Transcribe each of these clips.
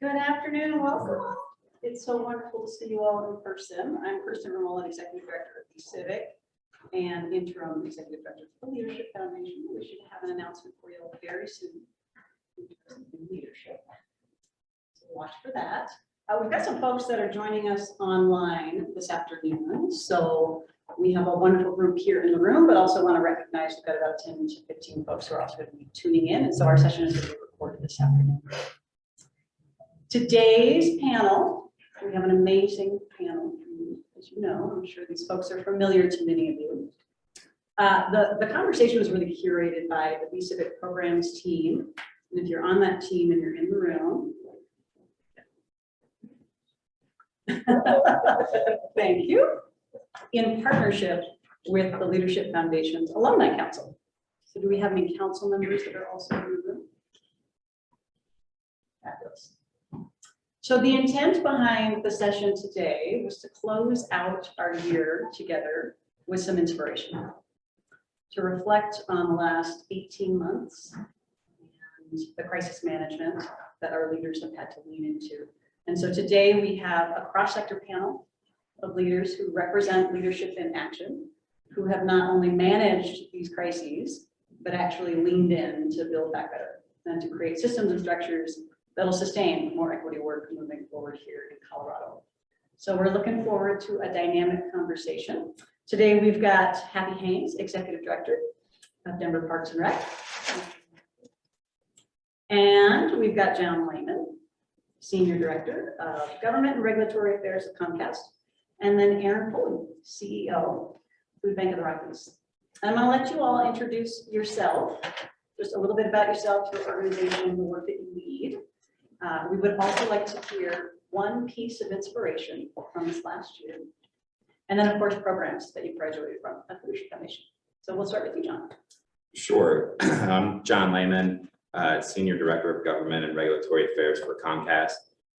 Good afternoon, welcome. It's so wonderful to see you all in person. I'm Kristen Romola, Executive Director of the Civic and Interim Executive Director of the Leadership Foundation. We should have an announcement for you all very soon in leadership. So watch for that. We've got some folks that are joining us online this afternoon. So we have a wonderful group here in the room, but also want to recognize we've got about 10 to 15 folks who are also going to be tuning in. And so our session is going to be recorded this afternoon. Today's panel, we have an amazing panel, as you know. I'm sure these folks are familiar to many of you. The conversation was really curated by the B-Civic programs team. And if you're on that team and you're in the room, thank you, in partnership with the Leadership Foundation's Alumni Council. So do we have any council members that are also in the room? Fabulous. So the intent behind the session today was to close out our year together with some inspiration, to reflect on the last 18 months and the crisis management that our leaders have had to lean into. And so today we have a cross-sector panel of leaders who represent leadership in action, who have not only managed these crises, but actually leaned in to build back better and to create systems and structures that'll sustain more equity work moving forward here in Colorado. So we're looking forward to a dynamic conversation. Today we've got Happy Haynes, Executive Director of Denver Parks and Rec. And we've got John Lehman, Senior Director of Government and Regulatory Affairs at Comcast. And then Aaron Pulley, CEO, Food Bank of the Rockies. I'm gonna let you all introduce yourself, just a little bit about yourself, your organization, the work that you lead. We would also like to hear one piece of inspiration from this last year. And then of course, programs that you graduated from at the Leadership Foundation. So we'll start with you, John. Sure. I'm John Lehman, Senior Director of Government and Regulatory Affairs for Comcast.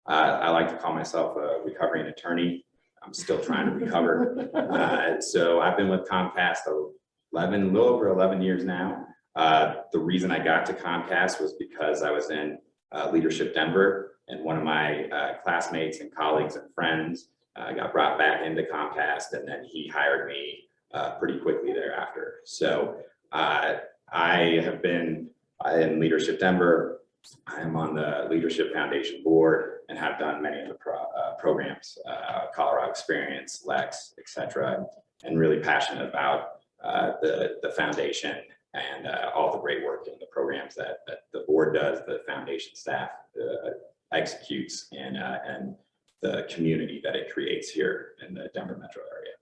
I like to call myself a recovering attorney. I'm still trying to recover. So I've been with Comcast a little over 11 years now. The reason I got to Comcast was because I was in Leadership Denver, and one of my classmates and colleagues and friends got brought back into Comcast, and then he hired me pretty quickly thereafter. So I have been in Leadership Denver. I am on the Leadership Foundation board and have done many of the programs, Colorado Experience, Lex, etc., and really passionate about the foundation and all the great work in the programs that the board does, the foundation staff executes, and the community that it creates here in the Denver metro area.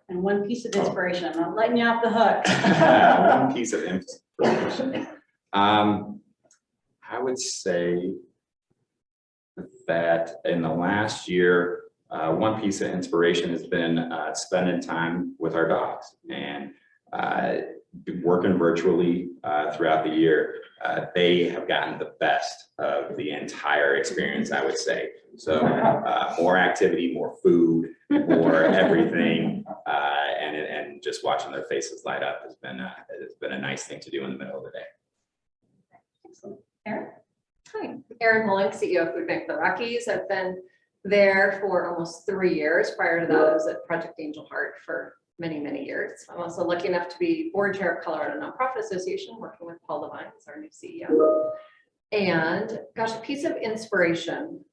And one piece of inspiration. I'm not letting you off the hook. One piece of inspiration. I would say that in the last year, one piece of inspiration has been spending time with our dogs and working virtually throughout the year. They have gotten the best of the entire experience, I would say. So more activity, more food, more everything, and just watching their faces light up has been a nice thing to do in the middle of the day. Excellent. Aaron? Hi, Erin Mulling, CEO of Food Bank of the Rockies. I've been there for almost 3 years. Prior to that, I was at Project Angel Heart for many, many years. I'm also lucky enough to be board chair of Colorado Nonprofit Association, working with Paul Levine as our new CEO. And gosh, a piece of inspiration,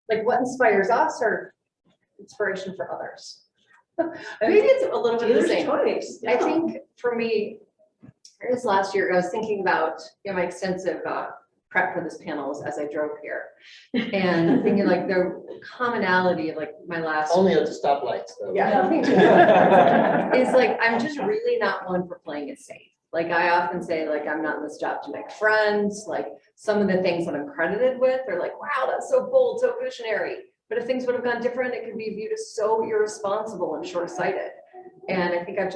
like what inspires us or inspiration for others? Maybe it's a little bit of the same. Choice. I think for me, this last year, I was thinking about my extensive prep for this panel as I drove here, and thinking like the commonality of like my last Only at the stoplights though. is like I'm just really not one for playing it safe. Like I often say, like I'm not in this job to make friends. Like some of the things that I'm credited with are like, wow, that's so bold, so visionary. But if things would have gone different, it could be viewed as so irresponsible and short-sighted. And I think I've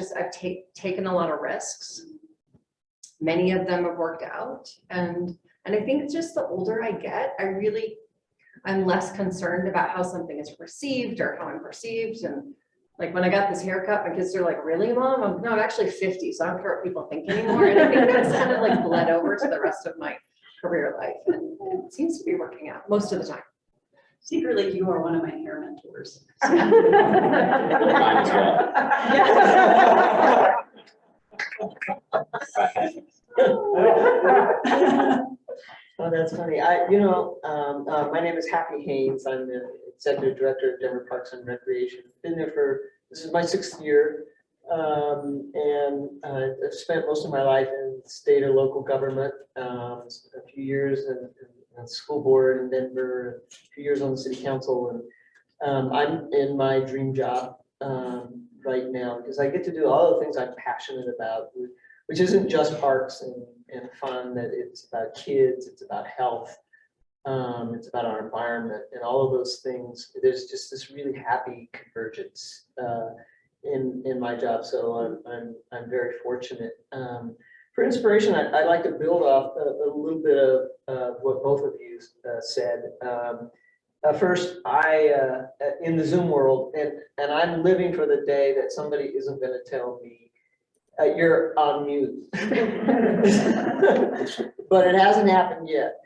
taken a lot of risks. Many of them have worked out, and I think it's just the older I get, I'm less concerned about how something is perceived or how I'm perceived. And like when I got this haircut, my kids are like, "Really, Mom?" I'm actually 50, so I don't care what people think anymore. And I think that's kind of like bled over to the rest of my career life. And it seems to be working out most of the time. Secretly, you are one of my hair mentors. Mine as well. Oh, that's funny. My name is Happy Haynes. I'm the Executive Director of Denver Parks and Recreation. Been there this is my 6th year. I've spent most of my life in state or local government, a few years in school board in Denver, a few years on the city council. And I'm in my dream job right now because I get to do all the things I'm passionate about, which isn't just parks and fun, that it's about kids, it's about health, it's about our environment and all of those things. There's just this really happy convergence in my job. So I'm very fortunate. For inspiration, I'd like to build off a little bit of what both of you said. First, in the Zoom world, and I'm living for the day that somebody isn't going to tell me, you're on mute. But it hasn't happened yet.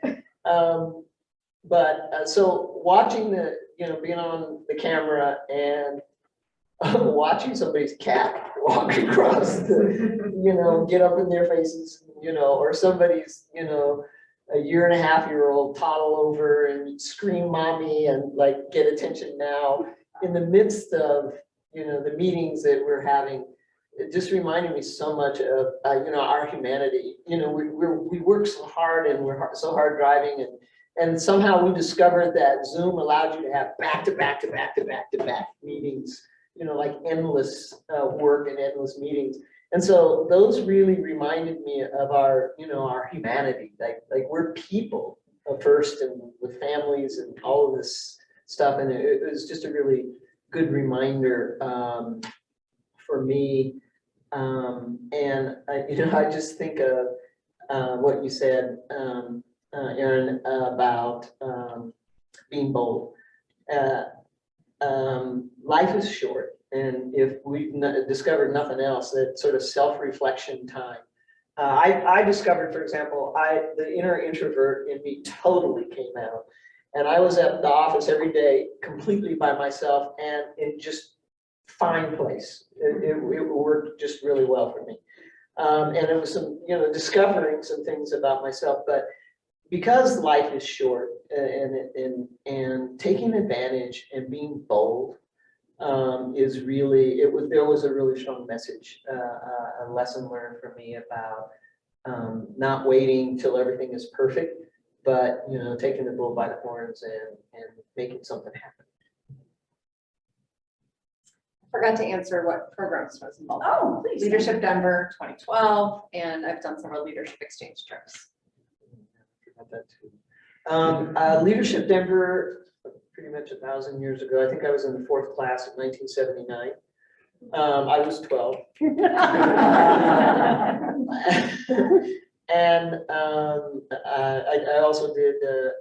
So watching being on the camera and watching somebody's cat walk across get up in their faces, or somebody's, a 1.5-year-old toddle over and scream mommy and like get attention now in the midst of, the meetings that we're having. It just reminded me so much of, our humanity. We work so hard and we're so hard driving and somehow we discovered that Zoom allowed you to have back-to-back meetings, like endless work and endless meetings. And so those really reminded me of our humanity, like we're people first and with families and all of this stuff. And it was just a really good reminder for me. I just think of what you said, Aaron, about being bold. Life is short, and if we've discovered nothing else, that sort of self-reflection time. I discovered, for example, the inner introvert in me totally came out, and I was at the office every day completely by myself, and in just fine place. It worked just really well for me, and it was some discovering some things about myself, but. Because life is short and taking advantage and being bold is really, there was a really strong message, a lesson learned for me about not waiting till everything is perfect, but taking the bull by the horns and making something happen. Forgot to answer what programs I was involved in. Oh, please. Leadership Denver 2012, and I've done several leadership exchange trips. About that too. Leadership Denver, pretty much 1,000 years ago. I think I was in the 4th class in 1979. I was 12. And I also did a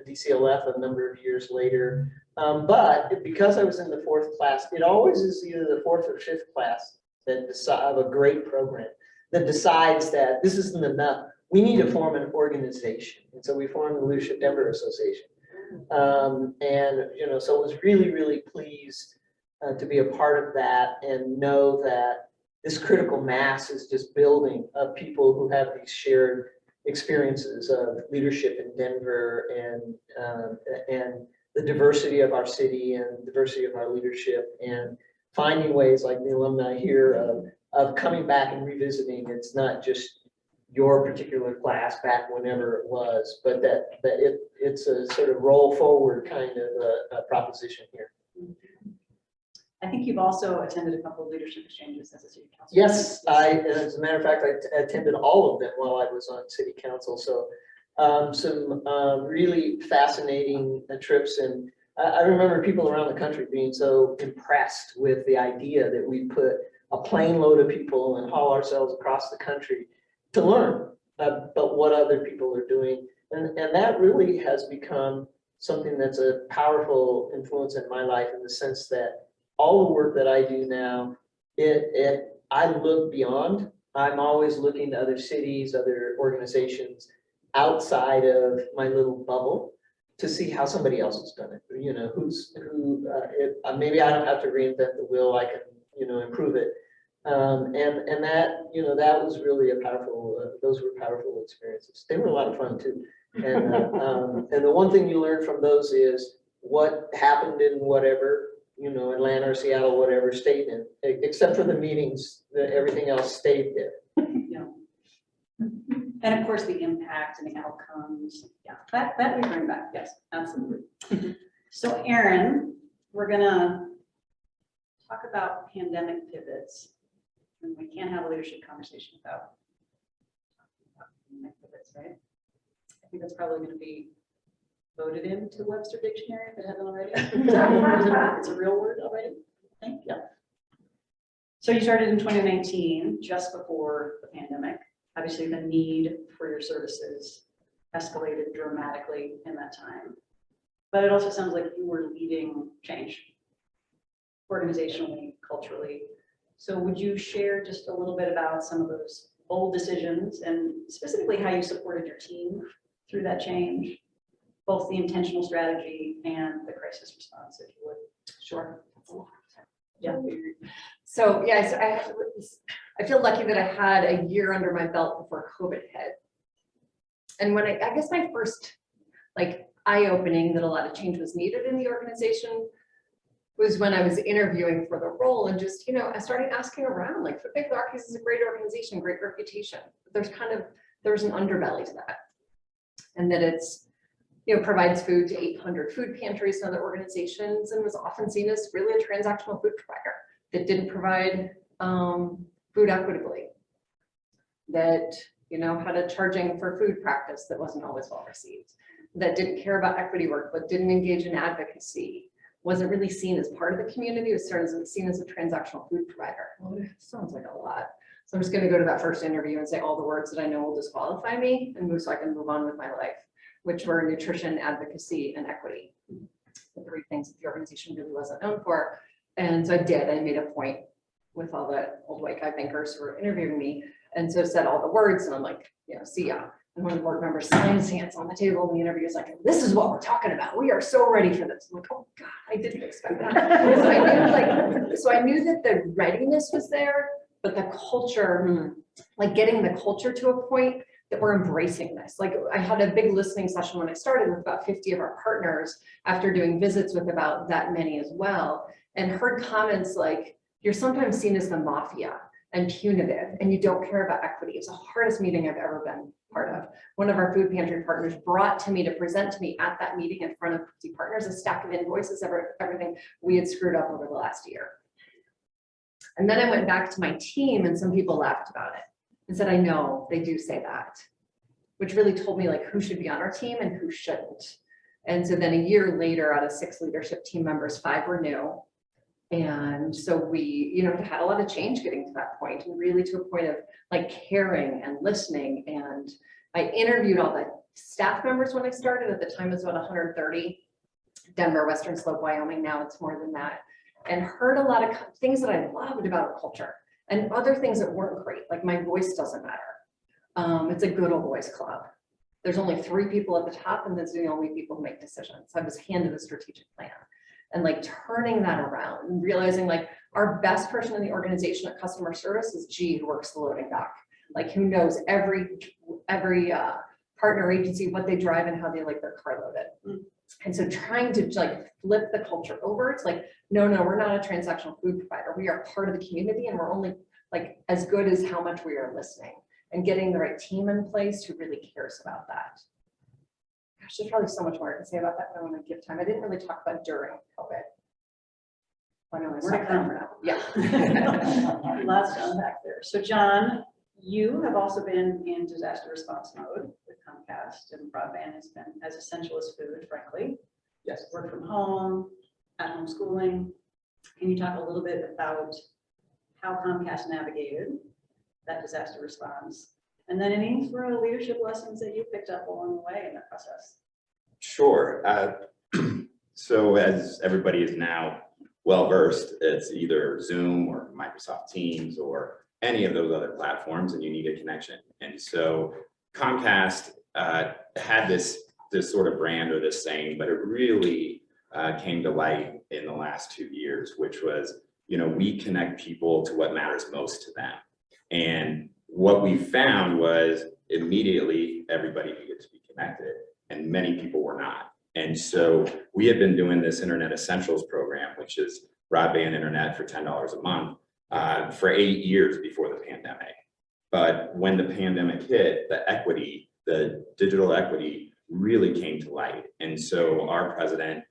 DCLF a number of years later. But because I was in the 4th class, it always is either the 4th or 5th class that of a great program that decides that this isn't enough. We need to form an organization. And so we formed the Leadership Denver Association. So I was really, really pleased to be a part of that and know that this critical mass is just building of people who have these shared experiences of leadership in Denver and the diversity of our city and diversity of our leadership and finding ways like the alumni here of coming back and revisiting. It's not just your particular class back whenever it was, but that it's a sort of roll forward kind of a proposition here. I think you've also attended a couple of leadership exchanges as a city council. Yes, as a matter of fact, I attended all of them while I was on city council. So some really fascinating trips. And I remember people around the country being so impressed with the idea that we put a plane load of people and haul ourselves across the country to learn about what other people are doing. And that really has become something that's a powerful influence in my life, in the sense that all the work that I do now, I look beyond. I'm always looking to other cities, other organizations. outside of my little bubble to see how somebody else has done it, maybe I don't have to reinvent the wheel, I can, improve it. And that, that was really a powerful, those were powerful experiences. They were a lot of fun too. And the one thing you learn from those is what happened in whatever, Atlanta or Seattle, whatever, stayed in, except for the meetings, everything else stayed there. And of course, the impact and the outcomes, yeah, that we bring back, yes, absolutely. So Erin, we're gonna talk about pandemic pivots. And we can't have a leadership conversation without talking about pandemic pivots, right? I think that's probably gonna be voted into Webster Dictionary if it hasn't already. It's a real word already, I think, yeah. So you started in 2019, just before the pandemic. Obviously, the need for your services escalated dramatically in that time. But it also sounds like you were leading change organizationally, culturally. So would you share just a little bit about some of those bold decisions and specifically how you supported your team through that change, both the intentional strategy and the crisis response, if you would? Sure. Yeah. So yeah, I feel lucky that I had a year under my belt before COVID hit. And when I guess my first eye-opening that a lot of change was needed in the organization was when I was interviewing for the role and just, I started asking around, like, Food Bank of the Rockies is a great organization, great reputation. But there's an underbelly to that. And that it's, provides food to 800 food pantries and other organizations and was often seen as really a transactional food provider that didn't provide food equitably, that, had a charging for food practice that wasn't always well received, that didn't care about equity work, but didn't engage in advocacy, wasn't really seen as part of the community, was seen as a transactional food provider. Well, it sounds like a lot. So I'm just gonna go to that first interview and say all the words that I know will disqualify me and move so I can move on with my life, which were nutrition, advocacy, and equity. The three things that the organization really wasn't known for. And so I did, I made a point with all the old white guy bankers who were interviewing me. And so said all the words and I'm like, see ya. And one of the board members signed his hands on the table in the interview is like, this is what we're talking about. We are so ready for this. I'm like, oh God, I didn't expect that. So I knew that the readiness was there, but the culture, getting the culture to a point that we're embracing this. I had a big listening session when I started with about 50 of our partners after doing visits with about that many as well, and heard comments like, you're sometimes seen as the mafia and punitive, and you don't care about equity. It's the hardest meeting I've ever been part of. One of our food pantry partners brought to me to present to me at that meeting in front of 50 partners a stack of invoices of everything we had screwed up over the last year. And then I went back to my team and some people laughed about it and said, I know they do say that, which really told me who should be on our team and who shouldn't. And so then a year later, out of 6 leadership team members, 5 were new. And so we, had a lot of change getting to that point, and really to a point of caring and listening. And I interviewed all the staff members when I started. At the time, it was about 130, Denver, Western Slope, Wyoming. Now it's more than that. And heard a lot of things that I loved about our culture and other things that weren't great. Like my voice doesn't matter. It's a good old boys club. There's only 3 people at the top, and that's the only people who make decisions. I was handed a strategic plan. And turning that around and realizing our best person in the organization at customer service is G, who works the loading dock, who knows every partner agency, what they drive and how they like their car loaded. And so trying to flip the culture over, it's no, we're not a transactional food provider. We are part of the community, and we're only as good as how much we are listening, and getting the right team in place who really cares about that. Gosh, there's probably so much more to say about that, but I want to give time. I didn't really talk about during COVID. I know We're to come. Yeah. Lots to unpack there. So John, you have also been in disaster response mode with Comcast, and broadband has been as essential as food, frankly. Yes. Work from home, at-home schooling. Can you talk a little bit about how Comcast navigated that disaster response? And then any sort of leadership lessons that you picked up along the way in that process? Sure. So as everybody is now well-versed, it's either Zoom or Microsoft Teams or any of those other platforms, and you need a connection. And so Comcast had this sort of brand or this saying, but it really came to light in the last 2 years, which was, we connect people to what matters most to them. And what we found was immediately everybody needed to be connected, and many people were not. And so we had been doing this Internet Essentials program, which is broadband internet for $10 a month, for 8 years before the pandemic. But when the pandemic hit, the digital equity really came to light. And so our president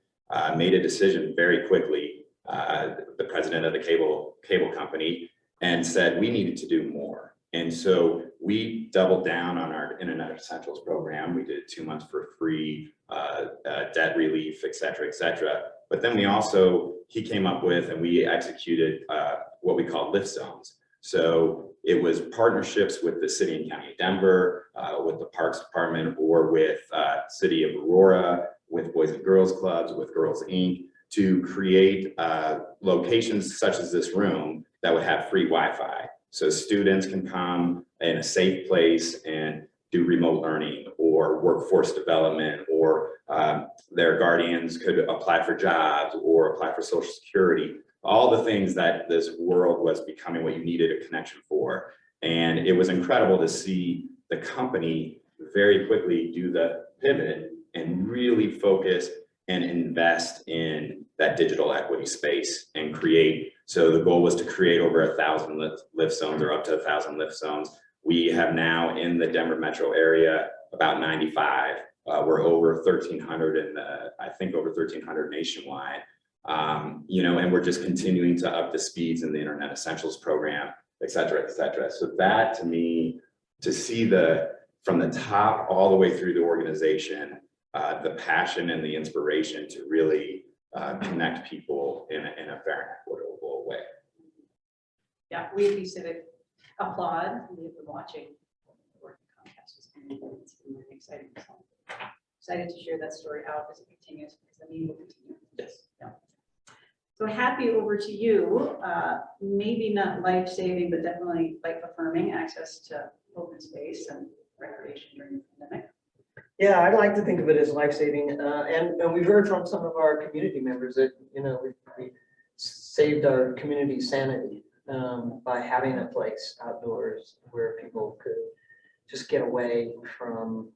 made a decision very quickly, the president of the cable company, and said we needed to do more. And so we doubled down on our Internet Essentials program. We did 2 months for free, debt relief, et cetera, et cetera. But then he came up with, and we executed what we call lift zones. So it was partnerships with the city and county of Denver, with the Parks Department, or with City of Aurora, with Boys and Girls Clubs, with Girls Inc., to create locations such as this room that would have free Wi-Fi. So students can come in a safe place and do remote learning or workforce development, or their guardians could apply for jobs or apply for Social Security, all the things that this world was becoming what you needed a connection for. And it was incredible to see the company very quickly do the pivot and really focus and invest in that digital equity space and create. So the goal was to create over 1,000 lift zones, or up to 1,000 lift zones. We have now in the Denver metro area about 95. We're over 1,300 in I think over 1,300 nationwide. And we're just continuing to up the speeds in the Internet Essentials program, et cetera, et cetera. So that, to me, to see from the top all the way through the organization, the passion and the inspiration to really connect people in a fair and equitable way. Yeah, we at Civic applaud. We've been watching the work that Comcast is doing. It's been really exciting. So excited to share that story out as it continues, because the meeting will continue. Yes. Yeah. So happy over to you. Maybe not life-saving, but definitely life-affirming access to open space and recreation during the pandemic. Yeah, I'd like to think of it as life-saving, and we've heard from some of our community members that, we saved our community sanity by having a place outdoors where people could just get away from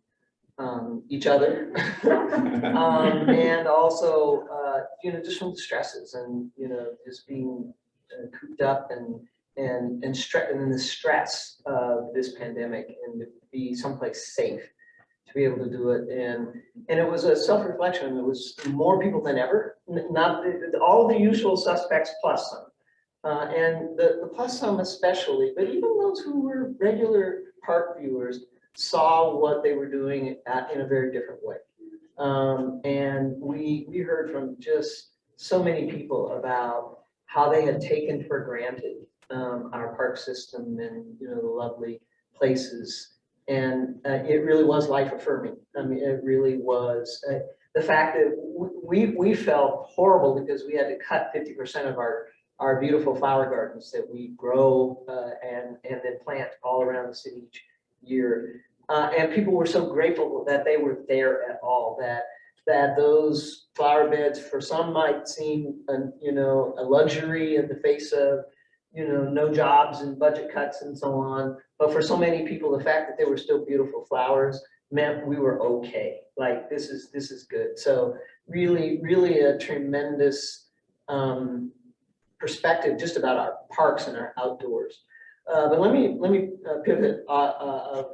each other, and also, just from the stresses and, just being cooped up and the stress of this pandemic, and to be someplace safe to be able to do it. And it was a self-reflection. It was more people than ever, not all the usual suspects plus some. And the plus some especially, but even those who were regular park viewers saw what they were doing in a very different way. And we heard from just so many people about how they had taken for granted our park system and, the lovely places. And it really was life affirming. I mean, it really was. The fact that we felt horrible because we had to cut 50% of our beautiful flower gardens that we grow and then plant all around the city each year. And people were so grateful that they were there at all, that those flower beds for some might seem, a luxury in the face of, no jobs and budget cuts and so on. But for so many people, the fact that they were still beautiful flowers meant we were okay. Like, this is good. So really, really a tremendous perspective just about our parks and our outdoors. But let me pivot off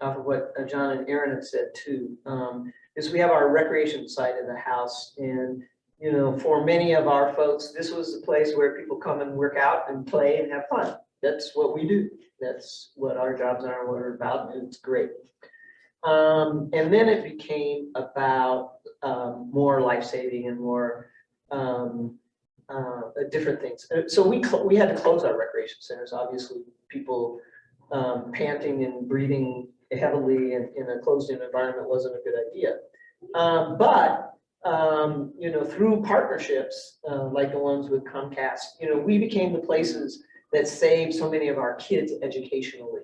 of what John and Aaron had said too. Is we have our recreation side of the house, and for many of our folks, this was the place where people come and work out and play and have fun. That's what we do. That's what our jobs are, what we're about, and it's great. And then it became about more life-saving and more different things. So we had to close our recreation centers. Obviously, people panting and breathing heavily in a closed-in environment wasn't a good idea. But through partnerships like the ones with Comcast, we became the places that saved so many of our kids educationally.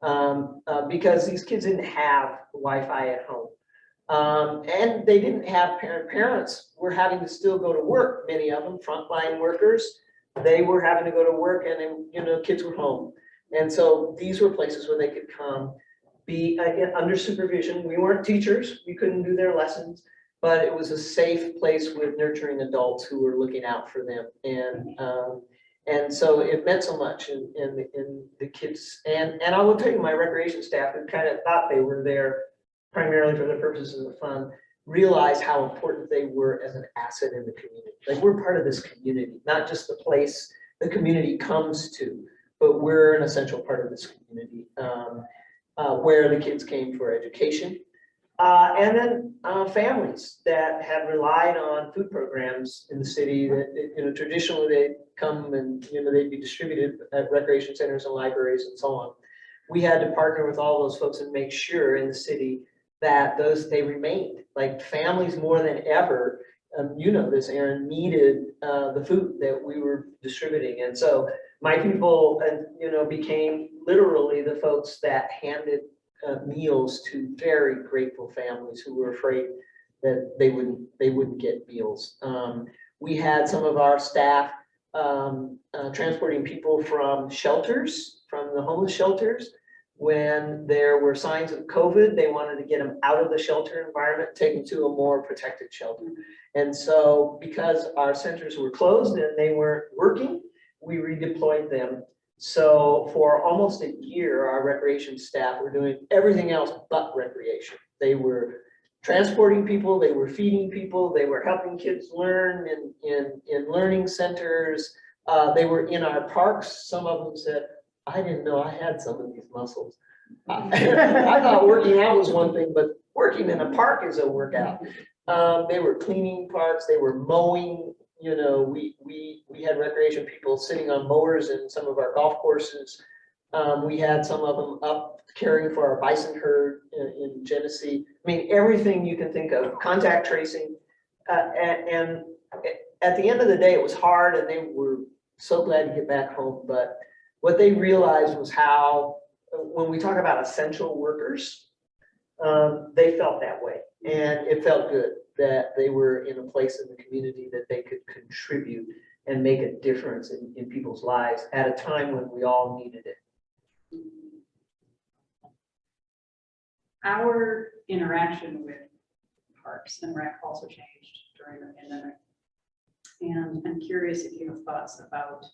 because these kids didn't have Wi-Fi at home. And they didn't have parents were having to still go to work, many of them frontline workers. They were having to go to work and then, you know, kids were home. And so these were places where they could come, be under supervision. We weren't teachers, we couldn't do their lessons, but it was a safe place with nurturing adults who were looking out for them. And so it meant so much in the kids. And I will tell you, my recreation staff, who kind of thought they were there primarily for the purposes of fun, realized how important they were as an asset in the community. Like, we're part of this community, not just the place the community comes to, but we're an essential part of this community, where the kids came for education. And then families that have relied on food programs in the city that, you know, traditionally they'd come and, you know, they'd be distributed at recreation centers and libraries and so on. We had to partner with all those folks and make sure in the city that they remained. Like, families more than ever, you know this, Aaron, needed the food that we were distributing. And so my people, you know, became literally the folks that handed meals to very grateful families who were afraid that they wouldn't get meals. We had some of our staff transporting people from shelters, from the homeless shelters. When there were signs of COVID, they wanted to get them out of the shelter environment, take them to a more protected shelter. And so because our centers were closed and they weren't working, we redeployed them. So for almost a year, our recreation staff were doing everything else but recreation. They were transporting people, they were feeding people, they were helping kids learn in learning centers. They were in our parks. Some of them said, I didn't know I had some of these muscles. I thought working out was one thing, but working in a park is a workout. They were cleaning parks, they were mowing. You know, we had recreation people sitting on mowers in some of our golf courses. We had some of them up caring for our bison herd in Genesee. I mean, everything you can think of, contact tracing. And at the end of the day, it was hard and they were so glad to get back home. But what they realized was how, when we talk about essential workers, they felt that way. And it felt good that they were in a place in the community that they could contribute and make a difference in people's lives at a time when we all needed it. Our interaction with parks and rec also changed during the pandemic. And I'm curious if you have thoughts about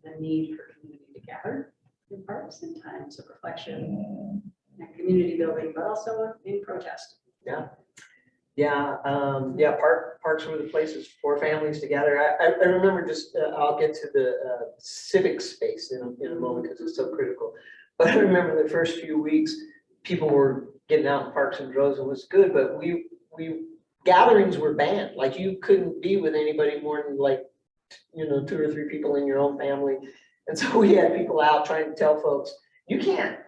the need for community to gather in parks in times of reflection and community building, but also in protest. Parks were the places for families to gather. I remember just, I'll get to the civic space in a moment because it's so critical. But I remember the first few weeks, people were getting out in parks in droves and it was good, but gatherings were banned. Like, you couldn't be with anybody more than, like, you know, 2 or 3 people in your own family. And so we had people out trying to tell folks, you can't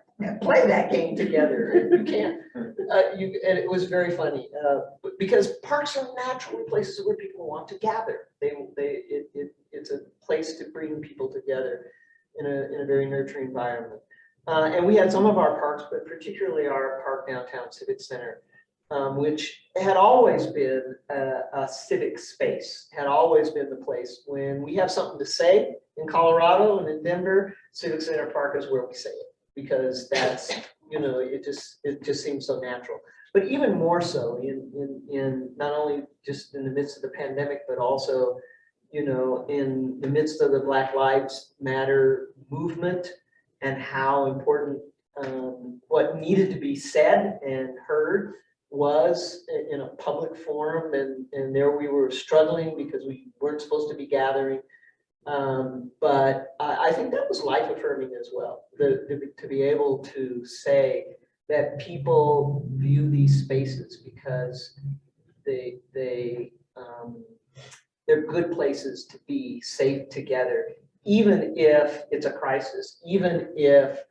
play that game together. You can't, and it was very funny because parks are naturally places where people want to gather. It's a place to bring people together in a very nurturing environment. And we had some of our parks, but particularly our park downtown Civic Center, which had always been a civic space, had always been the place when we have something to say in Colorado and in Denver. Civic Center Park is where we say it, because that's, you know, it just seems so natural. But even more so in not only just in the midst of the pandemic, but also, you know, in the midst of the Black Lives Matter movement and how important what needed to be said and heard was in a public forum, and there we were struggling because we weren't supposed to be gathering. But I think that was life affirming as well, to be able to say that people view these spaces because they're good places to be safe together, even if it's a crisis, even if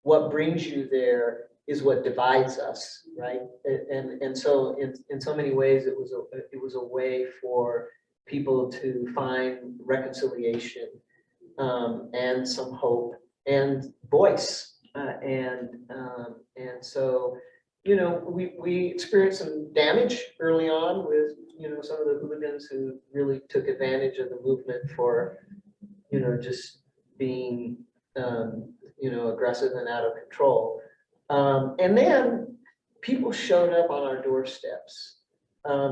what brings you there is what divides us, right? And so in so many ways, it was a way for people to find reconciliation and some hope and voice. And so, you know, we experienced some damage early on with, you know, some of the hooligans who really took advantage of the movement for, you know, just being, you know, aggressive and out of control. And then people showed up on our doorsteps,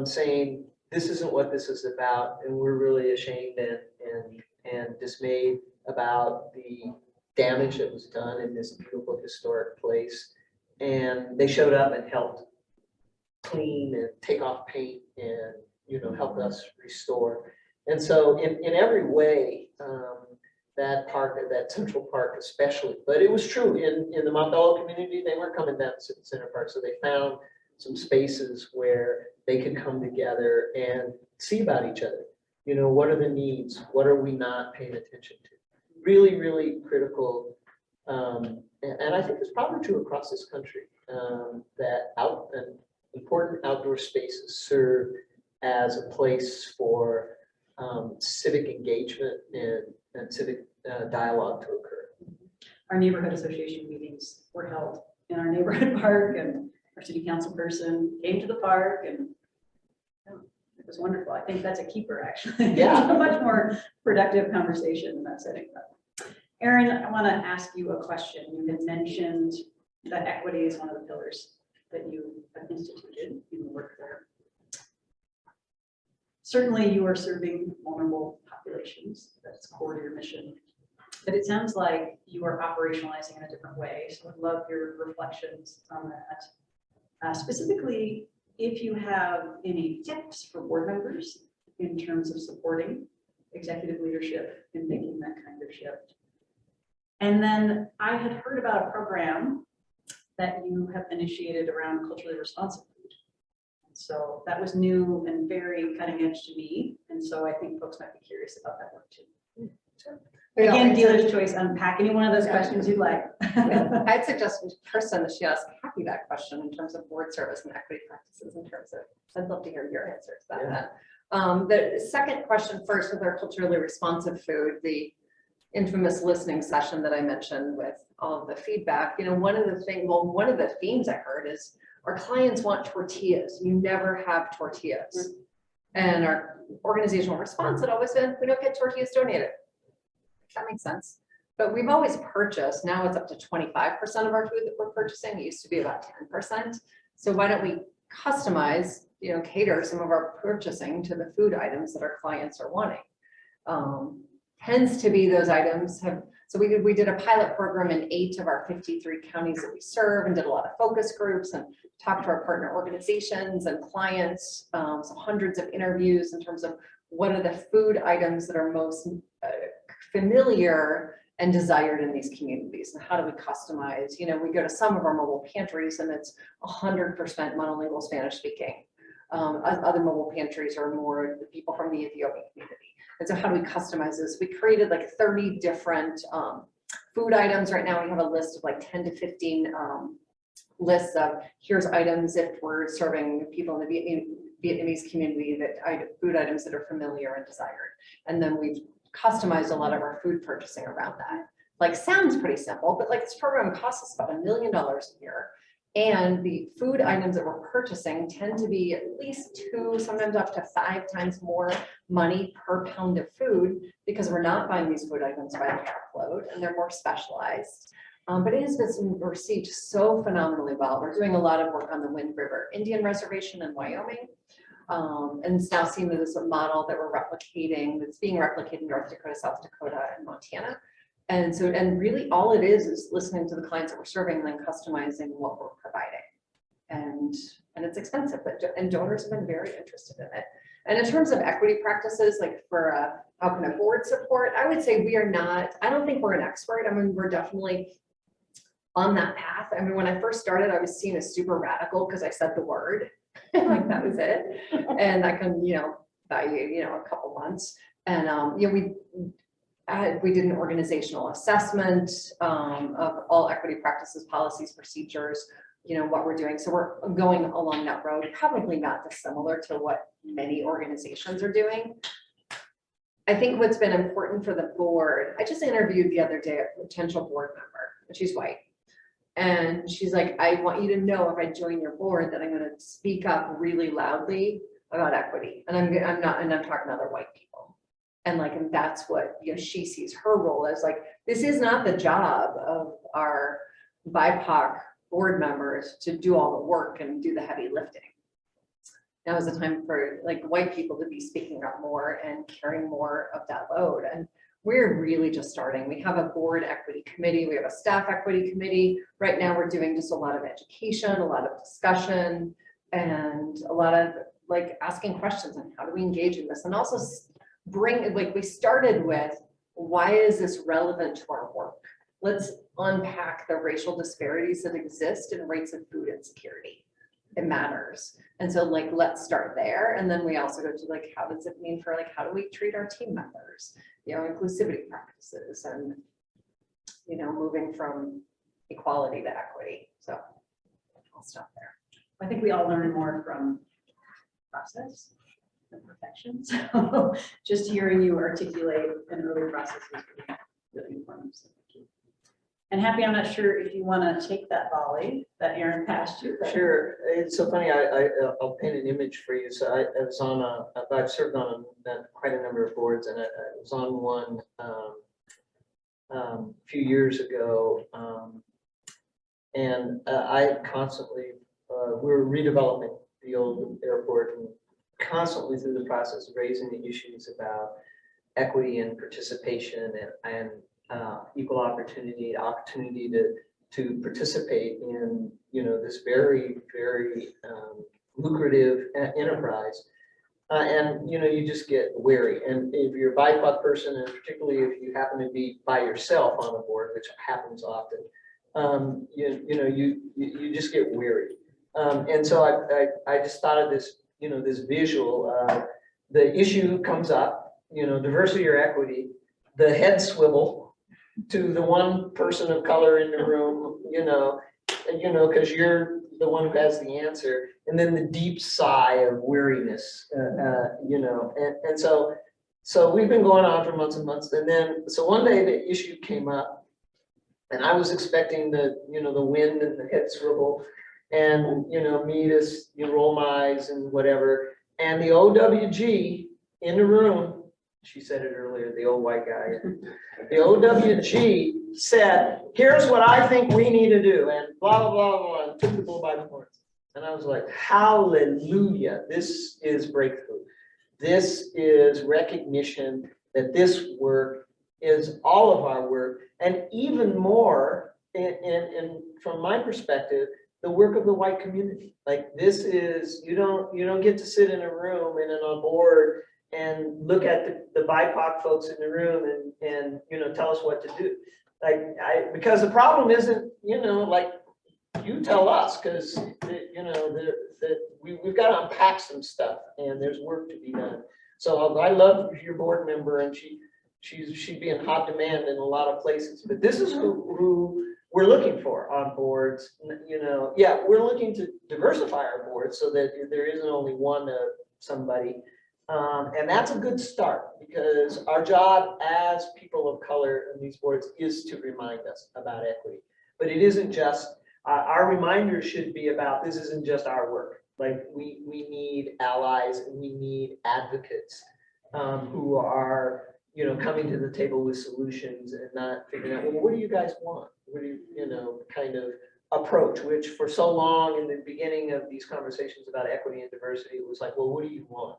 saying, this isn't what this is about, and we're really ashamed and dismayed about the damage that was done in this beautiful historic place. And they showed up and helped clean and take off paint and, you know, help us restore. And so in every way, that park, that Central Park especially, but it was true in the Mount Bello community, they weren't coming down to Center Park. So they found some spaces where they could come together and see about each other. You know, what are the needs? What are we not paying attention to? Really, really critical. And I think it's probably true across this country, that important outdoor spaces serve as a place for civic engagement and civic dialogue to occur. Our neighborhood association meetings were held in our neighborhood park, and our city council person came to the park, and it was wonderful. I think that's a keeper, actually. Yeah. It's a much more productive conversation in that setting. Erin, I want to ask you a question. You had mentioned that equity is one of the pillars that you have instituted in the work there. Certainly you are serving vulnerable populations. That's core to your mission. But it sounds like you are operationalizing in a different way. So I'd love your reflections on that. Specifically, if you have any tips for board members in terms of supporting executive leadership in making that kind of shift. And then I had heard about a program that you have initiated around culturally responsive food. So that was new and very cutting edge to me. And so I think folks might be curious about that work too. Sure. Again, dealer's choice, unpack any one of those questions you'd like. I'd suggest Kirsten that she ask Kathy that question in terms of board service and equity practices in terms of, I'd love to hear your answers to that. The second question first with our culturally responsive food, the infamous listening session that I mentioned with all of the feedback, you know, one of the themes I heard is our clients want tortillas. You never have tortillas. And our organizational response had always been, we don't get tortillas donated. That makes sense. But we've always purchased, now it's up to 25% of our food that we're purchasing. It used to be about 10%. So why don't we customize, you know, cater some of our purchasing to the food items that our clients are wanting. Tends to be those items have, so we did a pilot program in 8 of our 53 counties that we serve and did a lot of focus groups and talked to our partner organizations and clients, so hundreds of interviews in terms of what are the food items that are most familiar and desired in these communities, and how do we customize? You know, we go to some of our mobile pantries and it's 100% monolingual Spanish speaking. Other mobile pantries are more the people from the Ethiopian community. And so how do we customize this? We created like 30 different food items. Right now we have a list of like 10 to 15 lists of here's items if we're serving people in the Vietnamese community, that food items that are familiar and desired. And then we've customized a lot of our food purchasing around that. Like sounds pretty simple, but like this program costs us about $1 million a year. And the food items that we're purchasing tend to be at least 2, sometimes up to 5 times more money per pound of food, because we're not buying these food items by the truckload and they're more specialized. But it has been received so phenomenally well. We're doing a lot of work on the Wind River Indian Reservation in Wyoming. And it's now seen as a model that we're replicating, that's being replicated in North Dakota, South Dakota, and Montana. And so, and really all it is listening to the clients that we're serving and then customizing what we're providing. And it's expensive, but and donors have been very interested in it. And in terms of equity practices, like for how can a board support, I would say we are not, I don't think we're an expert. I mean, we're definitely on that path. I mean, when I first started, I was seen as super radical because I said the word, like that was it. And I can, you know, value, you know, a couple months. And, you know, we did an organizational assessment of all equity practices, policies, procedures, you know, what we're doing. So we're going along that road, probably not dissimilar to what many organizations are doing. I think what's been important for the board, I just interviewed the other day a potential board member, and she's white. And she's like, I want you to know if I join your board that I'm gonna speak up really loudly about equity. And I'm talking to other white people. And like, and that's what, you know, she sees her role as like, this is not the job of our BIPOC board members to do all the work and do the heavy lifting. Now is the time for like white people to be speaking up more and carrying more of that load. And we're really just starting. We have a board equity committee. We have a staff equity committee. Right now we're doing just a lot of education, a lot of discussion, and a lot of like asking questions on how do we engage in this, and also bring, like we started with, why is this relevant to our work? Let's unpack the racial disparities that exist in rates of food insecurity. It matters. And so like, let's start there. And then we also go to like, how does it mean for like, how do we treat our team members? You know, inclusivity practices and, you know, moving from equality to equity. So I'll stop there. I think we all learn more from process than perfection. So just hearing you articulate an early process is really important. So thank you. And Happy, I'm not sure if you want to take that volley that Aaron passed you. but- Sure, it's so funny, I'll paint an image for you. So I was on I've served on quite a number of boards, and I was on one a few years ago. And I constantly, we were redeveloping the old airport, and constantly through the process raising the issues about equity and participation and equal opportunity to participate in, you know, this very, very lucrative enterprise. And, you know, you just get wary. And if you're a BIPOC person, and particularly if you happen to be by yourself on a board, which happens often, you just get weary. And so I just thought of this, you know, this visual, the issue comes up, you know, diversity or equity, the head swivel to the one person of color in the room, because you're the one who has the answer, and then the deep sigh of weariness, and so we've been going on for months and months, and then, so one day the issue came up, and I was expecting the wind and the head swivel, and, me to roll my eyes and whatever, and the OWG in the room, she said it earlier, the old white guy, the OWG said, here's what I think we need to do, and blah, blah, blah, blah, and took the bull by the horns. And I was like, hallelujah, this is breakthrough. This is recognition that this work is all of our work, and even more, in from my perspective, the work of the white community. Like, this is, you don't get to sit in a room and on a board and look at the BIPOC folks in the room and tell us what to do. Because the problem isn't, like, you tell us, because we've got to unpack some stuff and there's work to be done. So I love your board member, and she'd be in hot demand in a lot of places, but this is who we're looking for on boards. Yeah, we're looking to diversify our boards so that there isn't only one somebody. And that's a good start, because our job as people of color in these boards is to remind us about equity. But it isn't just, our reminder should be about, this isn't just our work. Like, we need allies and we need advocates who are, coming to the table with solutions and not figuring out, well, what do you guys want? What do you, kind of approach, which for so long in the beginning of these conversations about equity and diversity, it was like, well, what do you want?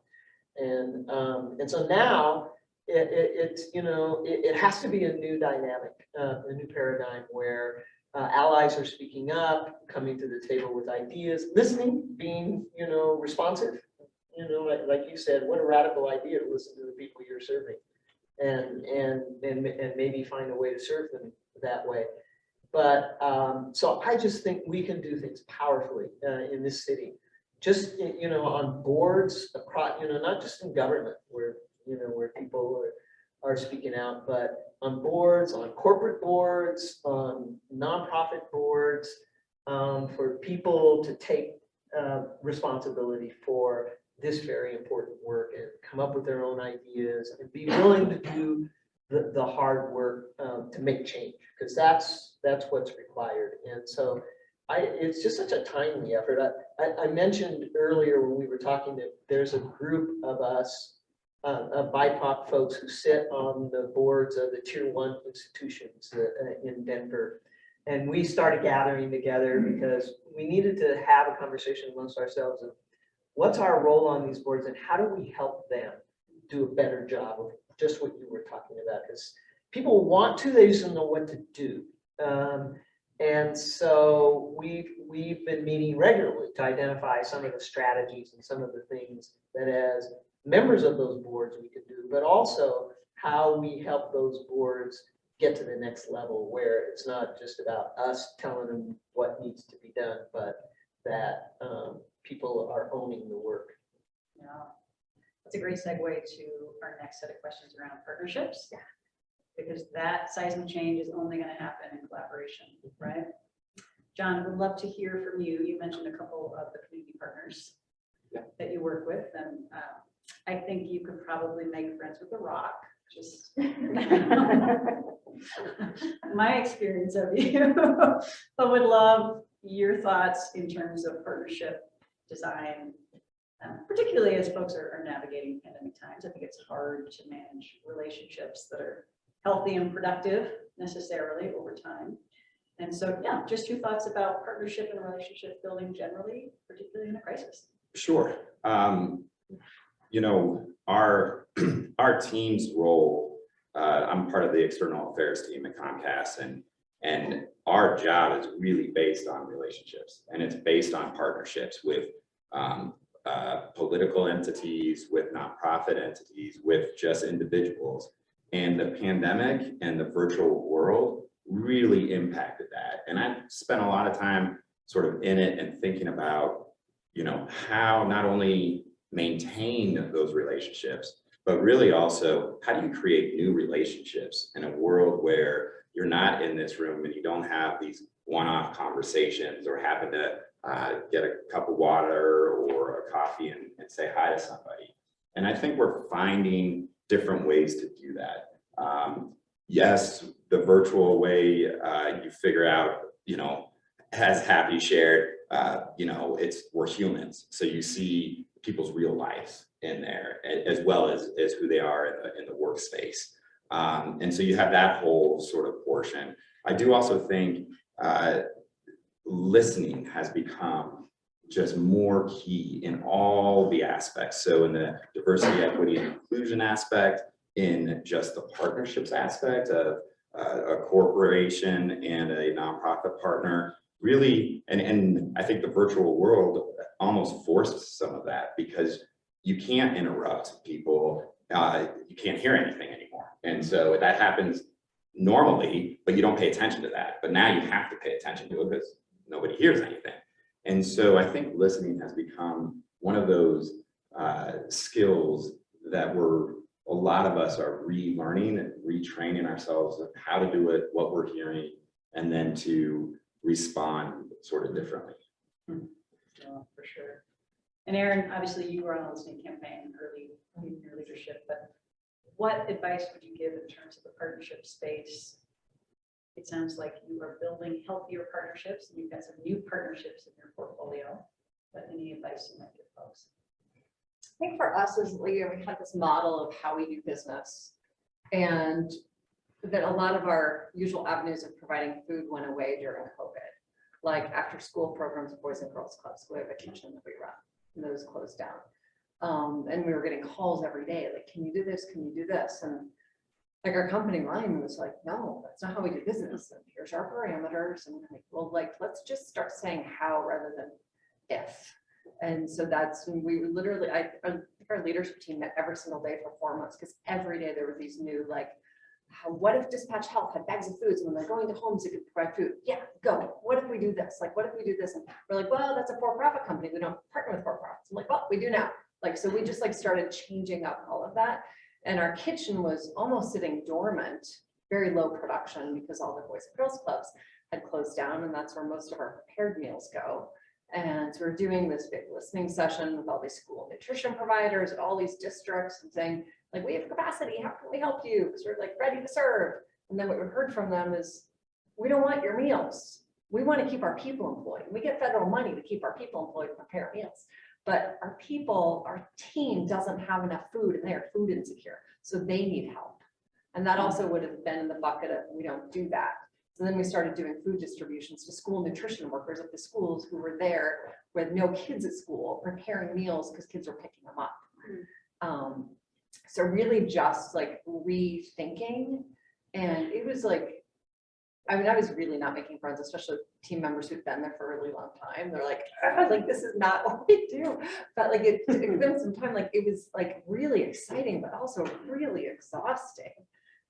And so now it has to be a new dynamic, a new paradigm where allies are speaking up, coming to the table with ideas, listening, being responsive. Like you said, what a radical idea to listen to the people you're serving, and maybe find a way to serve them that way. But so I just think we can do things powerfully in this city. Just, on boards across, not just in government where people are speaking out, but on boards, on corporate boards, on nonprofit boards, for people to take responsibility for this very important work and come up with their own ideas and be willing to do the hard work to make change, because that's what's required. And so it's just such a timely effort. I mentioned earlier when we were talking that there's a group of us, of BIPOC folks who sit on the boards of the tier 1 institutions in Denver. And we started gathering together because we needed to have a conversation amongst ourselves of what's our role on these boards and how do we help them do a better job of just what you were talking about, because people want to, they just don't know what to do. And so we've been meeting regularly to identify some of the strategies and some of the things that as members of those boards we could do, but also how we help those boards get to the next level where it's not just about us telling them what needs to be done, but that people are owning the work. Yeah, that's a great segue to our next set of questions around partnerships. Yeah. Because that seismic change is only going to happen in collaboration, right? John, would love to hear from you. You mentioned a couple of the community partners that you work with, and I think you could probably make friends with The Rock. Just my experience of you, but would love your thoughts in terms of partnership design, particularly as folks are navigating pandemic times. I think it's hard to manage relationships that are healthy and productive necessarily over time. And so, yeah, just your thoughts about partnership and relationship building generally, particularly in a crisis. Sure. You know, our team's role, I'm part of the external affairs team at Comcast, and our job is really based on relationships, and it's based on partnerships with political entities, with nonprofit entities, with just individuals. And the pandemic and the virtual world really impacted that. And I spent a lot of time sort of in it and thinking about, you know, how not only maintain those relationships, but really also how do you create new relationships in a world where you're not in this room and you don't have these one-off conversations or happen to get a cup of water or a coffee and say hi to somebody. And I think we're finding different ways to do that. Yes, the virtual way you figure out, you know, as Happy shared, you know, we're humans. So you see people's real lives in there as well as who they are in the workspace. And so you have that whole sort of portion. I do also think listening has become just more key in all the aspects. So in the diversity, equity, and inclusion aspect, in just the partnerships aspect of a corporation and a nonprofit partner, really, and I think the virtual world almost forces some of that because you can't interrupt people, you can't hear anything anymore. And so that happens normally, but you don't pay attention to that. But now you have to pay attention to it because nobody hears anything. And so I think listening has become one of those skills that a lot of us are relearning and retraining ourselves of how to do it, what we're hearing, and then to respond sort of differently. For sure. And Aaron, obviously you were on a listening campaign early in your leadership, but what advice would you give in terms of the partnership space? It sounds like you are building healthier partnerships and you've got some new partnerships in your portfolio, but any advice you might give folks? I think for us as a leader, we had this model of how we do business, and that a lot of our usual avenues of providing food went away during COVID, like after school programs, Boys and Girls Clubs, we have a kitchen that we run, and those closed down. And we were getting calls every day, like, can you do this? Can you do this? And like our company line was like, no, that's not how we do business. And here's our parameters. And we're like, well, like, let's just start saying how rather than if. And so that's when we literally, I think our leadership team met every single day for 4 months because every day there were these new, like, what if Dispatch Health had bags of foods and when they're going to homes, it could provide food? Yeah, go. What if we do this? Like, what if we do this? And we're like, well, that's a for-profit company. We don't partner with for-profits. I'm like, well, we do now. Like, so we just like started changing up all of that. And our kitchen was almost sitting dormant, very low production because all the Boys and Girls Clubs had closed down. And that's where most of our prepared meals go. And so we're doing this big listening session with all these school nutrition providers at all these districts and saying, like, we have capacity, how can we help you? Because we're like ready to serve. And then what we heard from them is, we don't want your meals. We want to keep our people employed. We get federal money to keep our people employed and prepare meals. But our people, our team doesn't have enough food and they're food insecure. So they need help. And that also would have been in the bucket of, we don't do that. So then we started doing food distributions to school nutrition workers at the schools who were there with no kids at school, preparing meals because kids were picking them up. So really just like rethinking. And it was like, I mean, I was really not making friends, especially team members who've been there for a really long time. They're like, like, this is not what we do. But like, it took them some time. Like, it was like really exciting, but also really exhausting,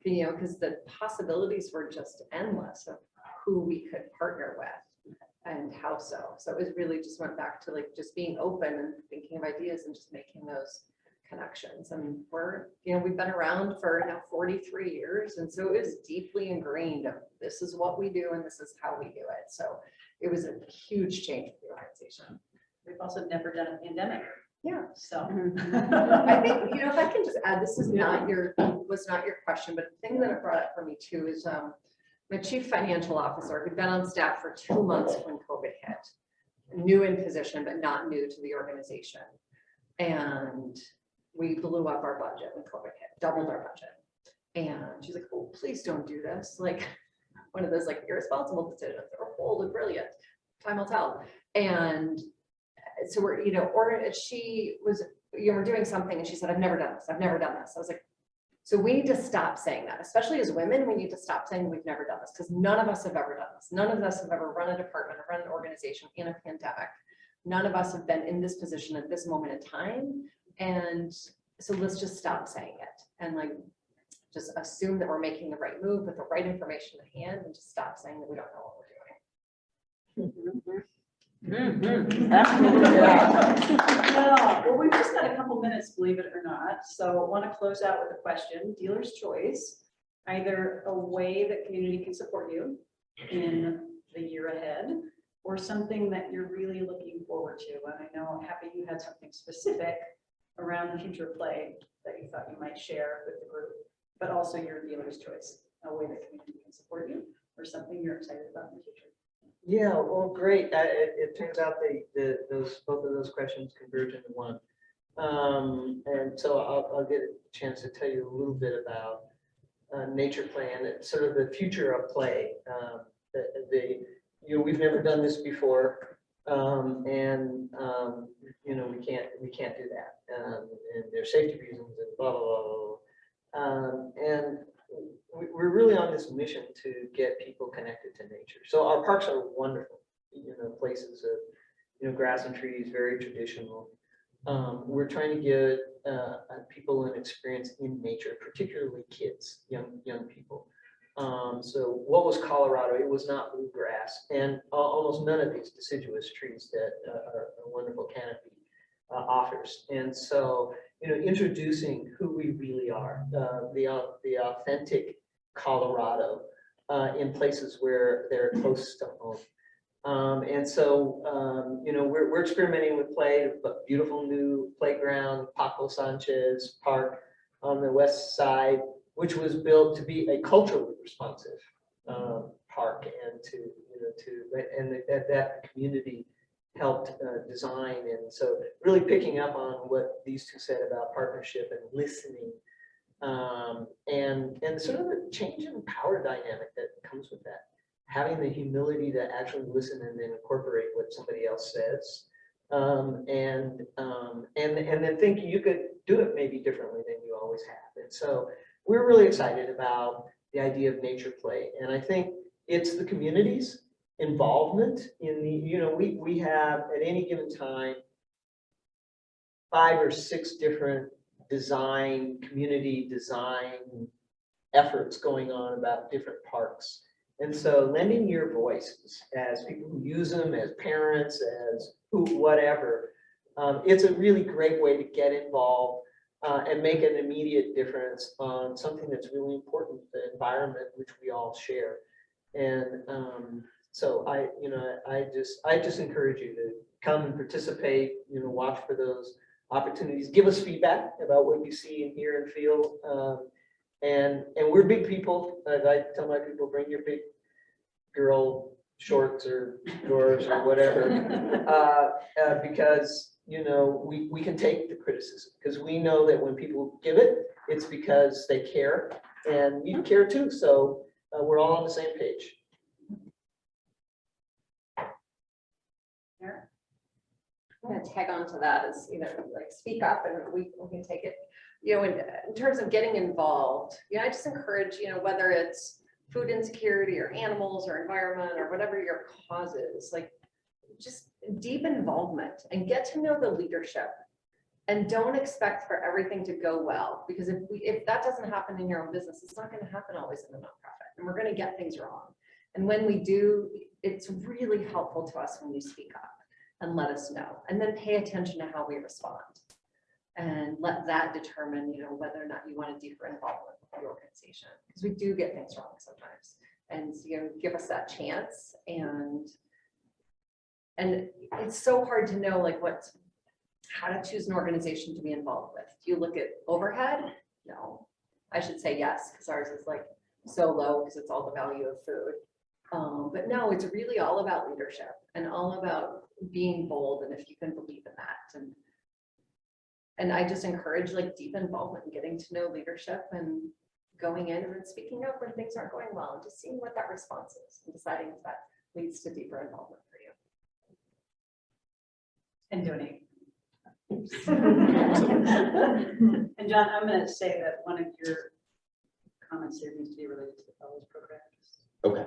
you know, because the possibilities were just endless of who we could partner with and how so. So it was really just went back to like just being open and thinking of ideas and just making those connections. And we're, you know, we've been around for now 43 years. And so it was deeply ingrained of this is what we do and this is how we do it. So it was a huge change for the organization. We've also never done a pandemic. Yeah. So. I think, you know, if I can just add, this is not your, was not your question, but the thing that it brought up for me too is my chief financial officer who'd been on staff for 2 months when COVID hit, new in position, but not new to the organization. And we blew up our budget when COVID hit, doubled our budget. And she's like, oh, please don't do this. Like one of those like irresponsible decisions or bold and brilliant, time will tell. And so we're, you know, or she was, you know, we're doing something and she said, I've never done this. I've never done this. I was like, so we need to stop saying that, especially as women, we need to stop saying we've never done this because none of us have ever done this. None of us have ever run a department or run an organization in a pandemic. None of us have been in this position at this moment in time. And so let's just stop saying it and like, just assume that we're making the right move with the right information at hand and just stop saying that we don't know what we're doing. Well, we've just got a couple minutes, believe it or not. So I want to close out with a question, dealer's choice, either a way that community can support you in the year ahead or something that you're really looking forward to. And I know, Happy, you had something specific around the future play that you thought you might share with the group, but also your dealer's choice, a way that community can support you or something you're excited about in the future. Yeah, well, great. It turns out both of those questions converge into one. And so I'll get a chance to tell you a little bit about nature play and sort of the future of play. You know, we've never done this before, and you know, we can't do that, and there's safety reasons and blah blah blah. And we're really on this mission to get people connected to nature. So our parks are wonderful, you know, places of, you know, grass and trees, very traditional. We're trying to get people an experience in nature, particularly kids, young people. So what was Colorado? It was not bluegrass, and almost none of these deciduous trees that a wonderful canopy offers. And so, you know, introducing who we really are, the authentic Colorado in places where they're close to home. And so, you know, we're experimenting with play, but beautiful new playground, Paco Sanchez Park on the west side, which was built to be a culturally responsive park, and to, you know, that community helped design. And so really picking up on what these two said about partnership and listening, and sort of the change in power dynamic that comes with that, having the humility to actually listen and then incorporate what somebody else says, and then think you could do it maybe differently than you always have. And so we're really excited about the idea of nature play, and I think it's the community's involvement in the, you know, we have at any given time 5 or 6 different community design efforts going on about different parks. And so lending your voices as people who use them, as parents, as whatever, it's a really great way to get involved and make an immediate difference on something that's really important, the environment which we all share. And so I just encourage you to come and participate, you know, watch for those opportunities. Give us feedback about what you see and hear and feel. And we're big people. As I tell my people, bring your big girl shorts or drawers or whatever. Because, you know, we can take the criticism because we know that when people give it, it's because they care and you care too. So we're all on the same page. I'm gonna tag on to that as, you know, like speak up and we can take it, you know, in terms of getting involved, you know, I just encourage, you know, whether it's food insecurity or animals or environment or whatever your cause is, like just deep involvement and get to know the leadership. And don't expect for everything to go well, because if that doesn't happen in your own business, it's not gonna happen always in the nonprofit, and we're gonna get things wrong. And when we do, it's really helpful to us when you speak up and let us know, and then pay attention to how we respond. And let that determine, you know, whether or not you want a deeper involvement with the organization, because we do get things wrong sometimes. And you know, give us that chance. And it's so hard to know like how to choose an organization to be involved with. Do you look at overhead? No, I should say yes, because ours is like so low because it's all the value of food. But no, it's really all about leadership and all about being bold, and if you can believe in that. And I just encourage like deep involvement and getting to know leadership and going in and then speaking up when things aren't going well and just seeing what that response is and deciding if that leads to deeper involvement for you. And donate. And John, I'm going to say that one of your comments here needs to be related to the fellows program. Okay.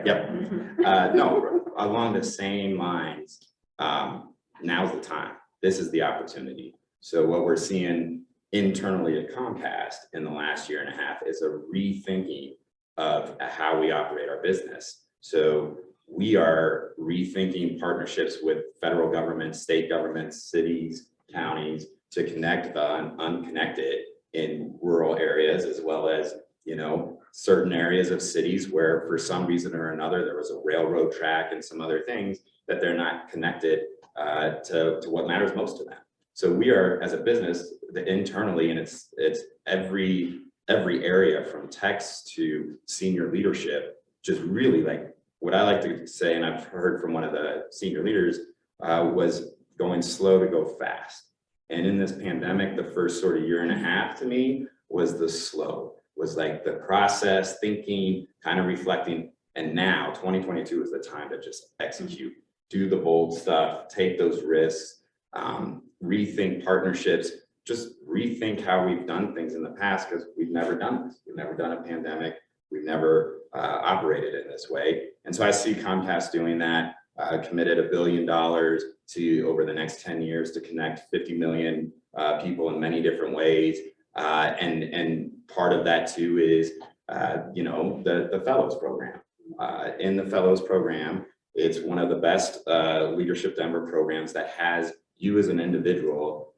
Yep. No, along the same lines, now's the time. This is the opportunity. So what we're seeing internally at Comcast in the last year and a half is a rethinking of how we operate our business. So we are rethinking partnerships with federal government, state governments, cities, counties to connect the unconnected in rural areas, as well as, you know, certain areas of cities where for some reason or another, there was a railroad track and some other things that they're not connected to what matters most to them. So we are, as a business, internally, and it's every area from text to senior leadership, just really like what I like to say, and I've heard from one of the senior leaders, was going slow to go fast. And in this pandemic, the first sort of year and a half to me was the slow, was like the process, thinking, kind of reflecting. And now 2022 is the time to just execute, do the bold stuff, take those risks, rethink partnerships, just rethink how we've done things in the past, because we've never done this. We've never done a pandemic. We've never operated in this way. And so I see Comcast doing that, committed $1 billion to over the next 10 years to connect 50 million people in many different ways. And part of that too is, you know, the Fellows Program. In the Fellows Program, it's one of the best Leadership Denver programs that has you as an individual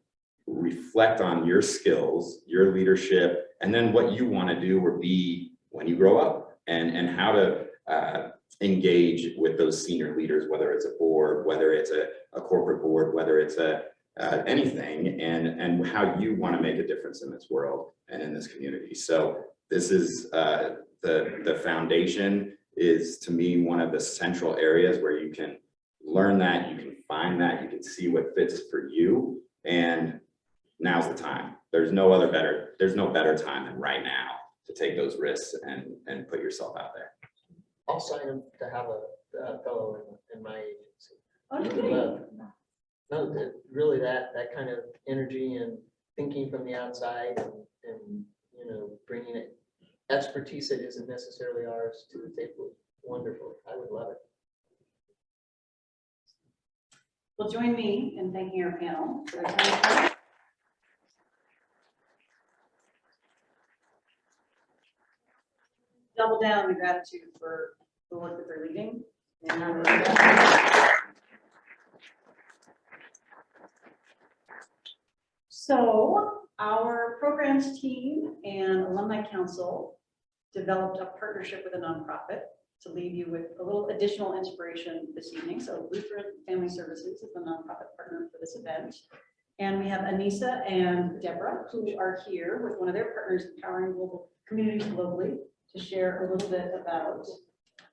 reflect on your skills, your leadership, and then what you want to do or be when you grow up, and how to engage with those senior leaders, whether it's a board, whether it's a corporate board, whether it's anything, and how you want to make a difference in this world and in this community. So this is the foundation is, to me, one of the central areas where you can learn that, you can find that, you can see what fits for you, and now's the time. There's no better time than right now to take those risks and put yourself out there. I'll sign them to have a fellow in my agency. Oh, no kidding. No, really that kind of energy and thinking from the outside and you know, bringing it expertise that isn't necessarily ours to the table. Wonderful. I would love it. Well, join me in thanking our panel for their time. Double down the gratitude for the work that they're leading. So our programs team and alumni council developed a partnership with a nonprofit to leave you with a little additional inspiration this evening. So Lutheran Family Services is the nonprofit partner for this event. And we have Anissa and Deborah, who are here with one of their partners, Empowering Global Communities Globally, to share a little bit about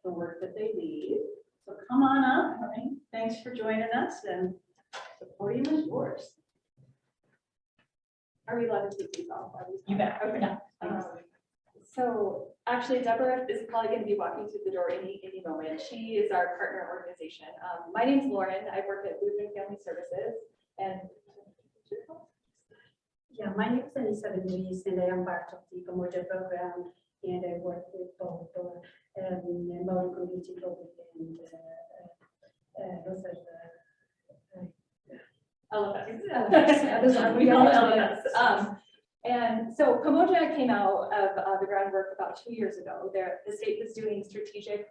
the work that they lead. So come on up. Right? Thanks for joining us, and the podium is yours. Are we allowed to take these off? You bet. Okay. Yeah, thanks. So actually, Deborah is probably going to be walking through the door any moment. She is our partner organization. My name's Lauren. I work at Lutheran Family Services, and Yeah, my name is Anissa Luis, and I am part of the Pamoja program, and I work with both Maori Community Global and LFS. We call it LFS. And so Pamoja came out of the groundwork about 2 years ago. The state was doing strategic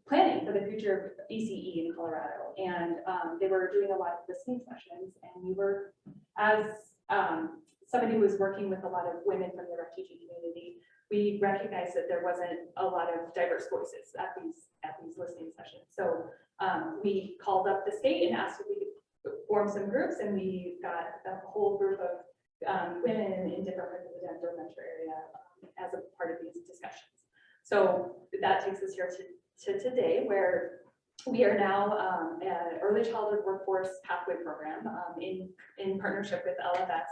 planning for the future of ECE in Colorado. And they were doing a lot of listening sessions. And we were, as somebody who was working with a lot of women from the refugee community, we recognized that there wasn't a lot of diverse voices at these listening sessions. So we called up the state and asked if we could form some groups, and we got a whole group of women in different parts of the Denver metro area as a part of these discussions. So that takes us here to today, where we are now an early childhood workforce pathway program in partnership with LFS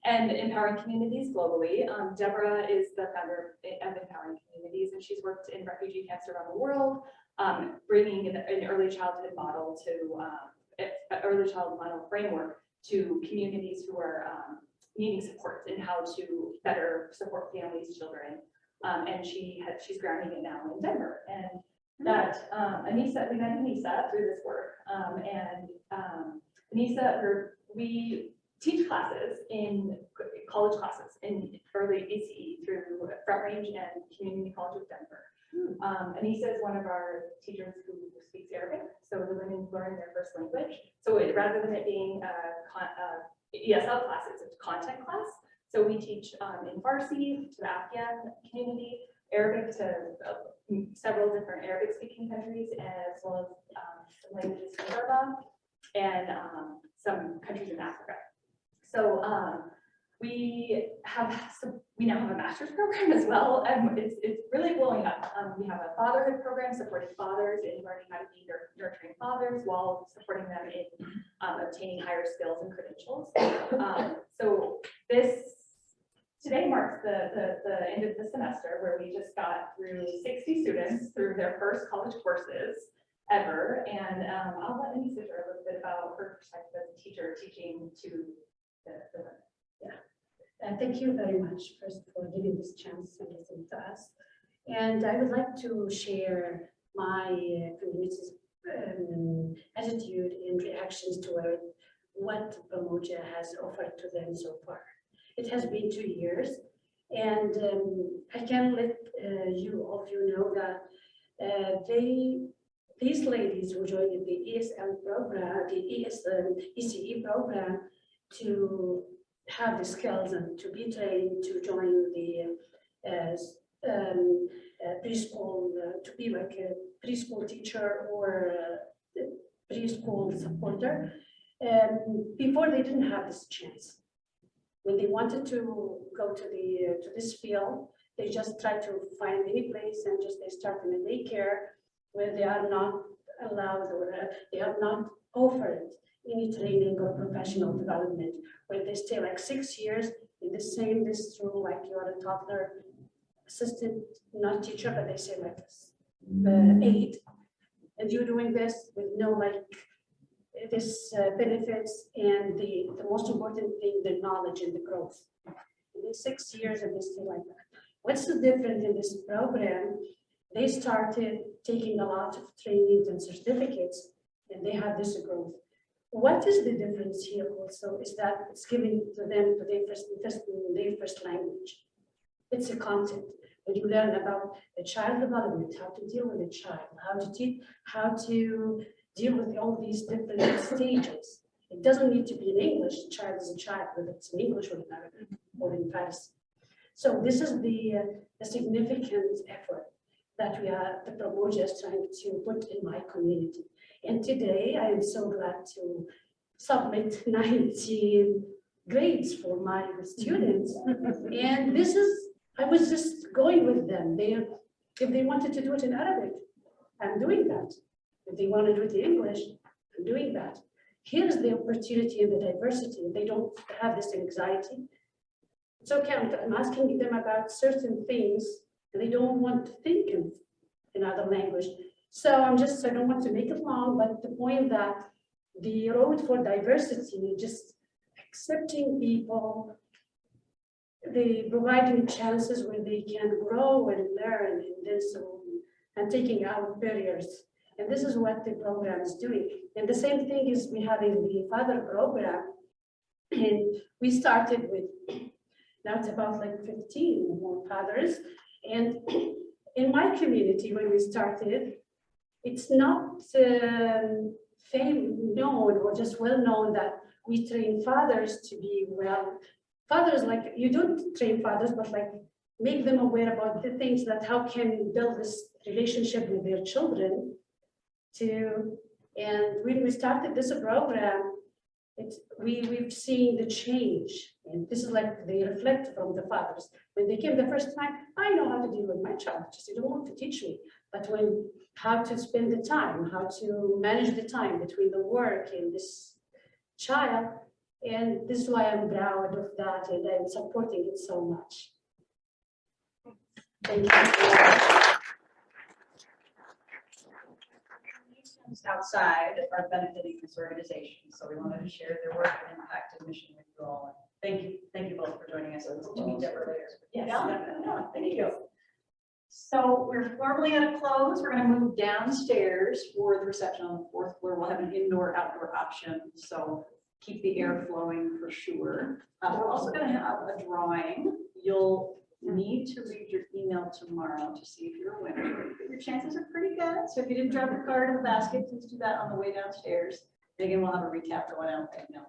and Empowering Communities Globally. Deborah is the founder of Empowering Communities, and she's worked in refugee camps around the world, bringing an early childhood model to early childhood model framework to communities who are needing support and how to better support families, children. And she's grounding it now in Denver. And that Anissa, we met Anissa through this work. Anissa, we teach classes in college classes in early ECE through Front Range and Community College of Denver. Anissa is one of our teachers who speaks Arabic, so the women learn their first language. So rather than it being ESL class, it's a content class. So we teach in Farsi to the Afghan community, Arabic to several different Arabic-speaking countries, as well as some languages in Burma and some countries in Africa. So we now have a master's program as well, and it's really blowing up. We have a fatherhood program supporting fathers in learning how to be nurturing fathers while supporting them in obtaining higher skills and credentials. So today marks the end of the semester, where we just got through 60 students through their first college courses ever. And I'll let Anissa share a little bit about her perspective as a teacher teaching to the women. thank you very much, first, for giving this chance and listening to us. And I would like to share my community's attitude and reactions toward what Pamoja has offered to them so far. It has been 2 years, and I can let all of you know that these ladies who joined the ESL program, the ECE program, to have the skills and to be trained to join the preschool, to be like a preschool teacher or preschool supporter. Before, they didn't have this chance. When they wanted to go to this field, they just tried to find any place and they start in a daycare where they are not allowed, or they are not offered any training or professional development, where they stay like 6 years in this room, like you are a toddler assistant, not teacher, but they say like aide, and you're doing this with no this benefits, and the most important thing, the knowledge and the growth. In these 6 years, and they stay like that. What's the difference in this program? They started taking a lot of trainings and certificates, and they have this growth. What is the difference here also is that it's given to them for their first language. It's a content. When you learn about the child development, how to deal with a child, how to deal with all these different stages. It doesn't need to be in English. A child is a child, whether it's in English or in Arabic or in Farsi. So this is the significant effort that we are, the Promoja is trying to put in my community. And today, I am so glad to submit 19 grades for my students. And this is, I was just going with them. If they wanted to do it in Arabic, I'm doing that. If they want to do it in English, I'm doing that. Here's the opportunity and the diversity. They don't have this anxiety. It's okay, I'm asking them about certain things, and they don't want to think in another language. So I don't want to make it long, but the point that the road for diversity, just accepting people, they providing chances where they can grow and learn in this, and taking out barriers. And this is what the program is doing. And the same thing is we have in the father program. And we started with, now it's about like 15 more fathers. And in my community, when we started, it's not known or just well known that we train fathers to be well. Fathers, like, you don't train fathers, but like make them aware about the things that how can build this relationship with their children to, and when we started this program, we've seen the change. And this is like they reflect from the fathers. When they came the first time, I know how to deal with my child, just you don't want to teach me. But how to spend the time, how to manage the time between the work and this child. And this is why I'm proud of that and I'm supporting it so much. Thank you. Outside are benefiting this organization, so we wanted to share their work and impact and mission with you all. Thank you both for joining us. To meet Deborah later. Yes. No, thank you. So we're formally at a close. We're going to move downstairs for the reception on the 4th floor. We'll have an indoor-outdoor option, so keep the air flowing for sure. We're also going to have a drawing. You'll need to read your email tomorrow to see if you're a winner. But your chances are pretty good. So if you didn't drop your card in the basket, please do that on the way downstairs. Again, we'll have a recap going out right now.